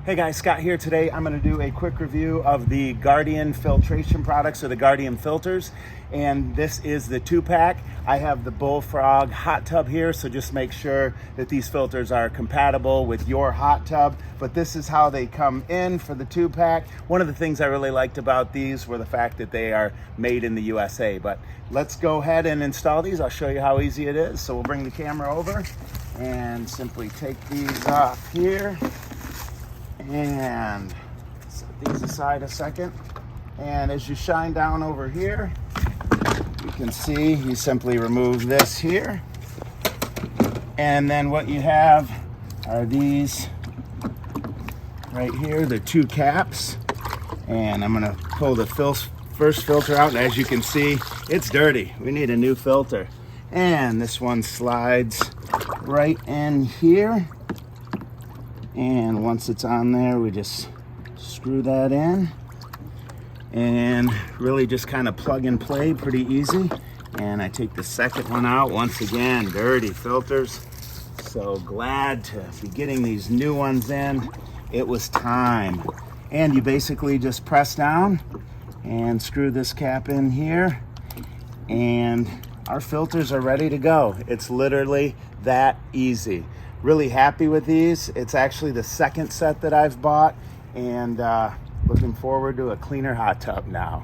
Hey guys, Scott here. Today I'm going to do a quick review of the Guardian Filtration products, or the Guardian filters. And this is the 2-pack. I have the Bullfrog hot tub here, so just make sure that these filters are compatible with your hot tub. But this is how they come in for the 2-pack. One of the things I really liked about these were the fact that they are made in the USA. But let's go ahead and install these. I'll show you how easy it is. So we'll bring the camera over and simply take these off here. And set these aside a second. And as you shine down over here, you can see you simply remove this here. And then what you have are these right here, the 2 caps. And I'm gonna pull the first filter out. And as you can see, it's dirty. We need a new filter. And this one slides right in here. And once it's on there, we just screw that in and really just kind of plug and play, pretty easy. And I take the second one out. Once again, dirty filters. So glad to be getting these new ones in. It was time. And you basically just press down and screw this cap in here, and our filters are ready to go. It's literally that easy. Really happy with these. It's actually the second set that I've bought, and looking forward to a cleaner hot tub now.